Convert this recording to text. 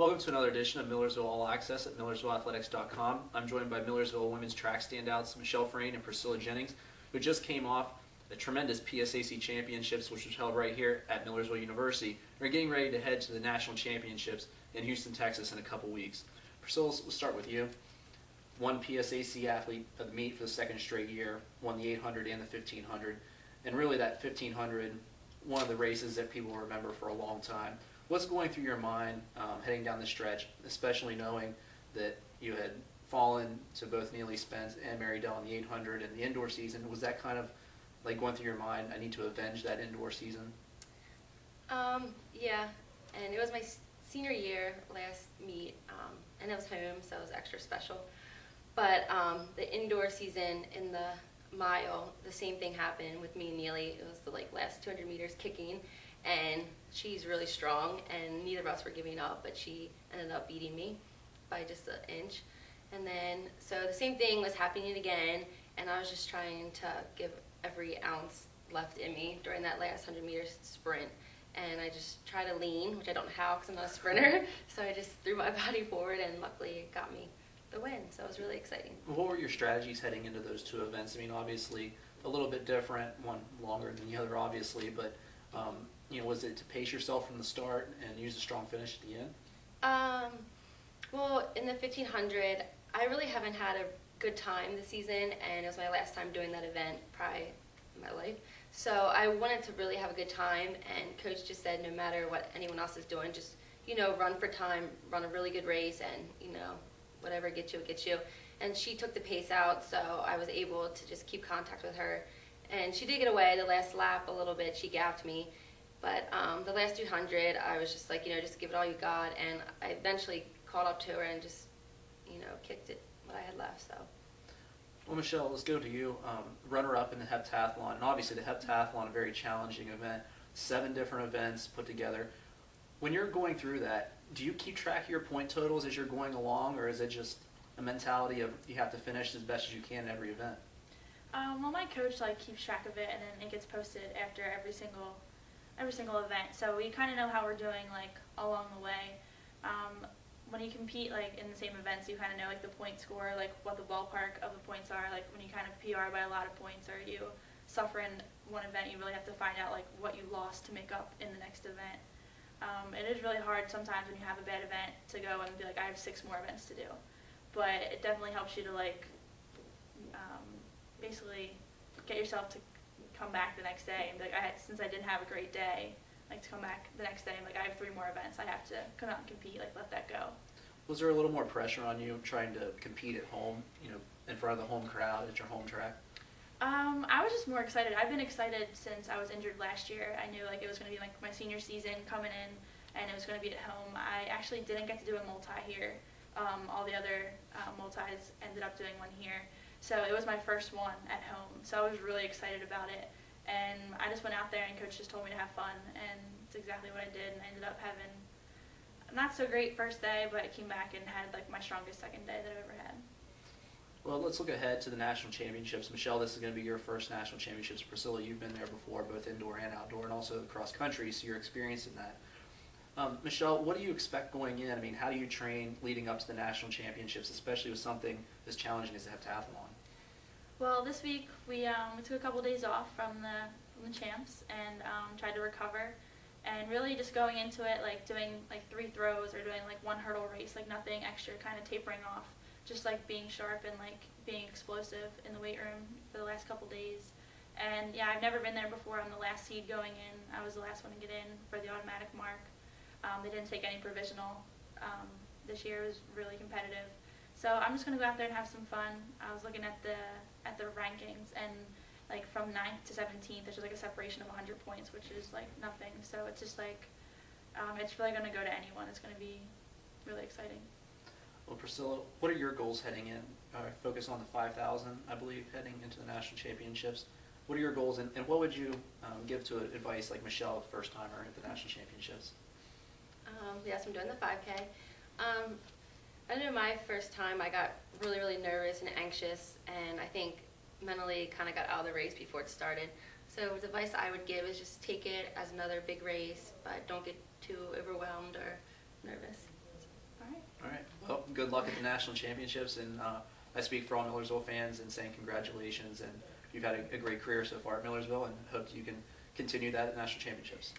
Welcome to another edition of Millersville All Access at MillersvilleAthletics.com. I'm joined by Millersville women's track standouts Michele Frayne and Priscilla Jennings, who just came off the tremendous PSAC championships, which was held right here at Millersville University. They're getting ready to head to the national championships in Houston, Texas in a couple weeks. Priscilla, we'll start with you. One PSAC athlete of the meet for the second straight year, won the 800 and the 1500, and really that 1500, one of the races that people will remember for a long time. What's going through your mind heading down the stretch, especially knowing that you had fallen to both Neely Spence and Mary Dell in the 800 and the indoor season? Was that kind of like going through your mind, I need to avenge that indoor season? Yeah, and it was my senior year last meet, and it was home, so it was extra special. But the indoor season in the mile, the same thing happened with me and Neely. It was the last 200 meters kicking, and she's really strong, and neither of us were giving up, but she ended up beating me by just an inch. And then, so the same thing was happening again, and I was just trying to give every ounce left in me during that last 100 meters sprint. And I just tried to lean, which I don't know how because I'm not a sprinter, so I just threw my body forward, and luckily it got me the win, so it was really exciting. What were your strategies heading into those two events? I mean, obviously a little bit different, one longer than the other, obviously, but was it to pace yourself from the start and use a strong finish at the end? Well, in the 1500, I really haven't had a good time this season, and it was my last time doing that event probably in my life. So I wanted to really have a good time, and Coach just said no matter what anyone else is doing, just, run for time, run a really good race, and, whatever gets you, it gets you. And she took the pace out, so I was able to just keep contact with her. And she did get away the last lap a little bit. She gapped me. But the last 200, I was just like, just give it all you got. And I eventually caught up to her and just, kicked it what I had left. So. Well, Michele, let's go to you. Runner-up in the heptathlon. And obviously the heptathlon, a very challenging event. 7 different events put together. When you're going through that, do you keep track of your point totals as you're going along, or is it just a mentality of you have to finish as best as you can in every event? Well, my coach keeps track of it, and then it gets posted after every single event. So we kind of know how we're doing along the way. When you compete in the same events, you kind of know the point score, what the ballpark of the points are. When you kind of PR by a lot of points, or you suffer in one event, you really have to find out what you lost to make up in the next event. It is really hard sometimes when you have a bad event to go and be I have 6 more events to do. But it definitely helps you to basically get yourself to come back the next day and be since I didn't have a great day, to come back the next day and I have 3 more events, I have to come out and compete, let that go. Was there a little more pressure on you trying to compete at home, in front of the home crowd at your home track? I was just more excited. I've been excited since I was injured last year. I knew it was going to be my senior season coming in, and it was going to be at home. I actually didn't get to do a multi here. All the other multis ended up doing one here. So it was my first one at home. So I was really excited about it. And I just went out there, and Coach just told me to have fun, and it's exactly what I did. And I ended up having a not so great first day, but I came back and had my strongest second day that I've ever had. Well, let's look ahead to the national championships. Michele, this is going to be your first national championships. Priscilla, you've been there before, both indoor and outdoor, and also cross country, so you're experienced in that. Michele, what do you expect going in? I mean, how do you train leading up to the national championships, especially with something as challenging as the heptathlon? Well, this week we took a couple days off from the champs and tried to recover, and really just going into it doing 3 throws or doing 1 hurdle race, nothing extra, kind of tapering off. Just being sharp and being explosive in the weight room for the last couple days. And yeah, I've never been there before. I'm the last seed going in. I was the last one to get in for the automatic mark. They didn't take any provisional. This year was really competitive. So I'm just going to go out there and have some fun. I was looking at the rankings, and from 9th to 17th, there's just a separation of 100 points, which is nothing. So it's just it's really going to go to anyone. It's going to be really exciting. Well, Priscilla, what are your goals heading in? Focus on the 5,000, I believe, heading into the national championships. What are your goals, and what would you give to advice like Michele, first timer at the national championships? Yes, I'm doing the 5K. I know my first time I got really, really nervous and anxious, and I think mentally kind of got out of the race before it started. So the advice I would give is just take it as another big race, but don't get too overwhelmed or nervous. good luck at the national championships, and I speak for all Millersville fans in saying congratulations, and you've had a great career so far at Millersville, and hope you can continue that at national championships.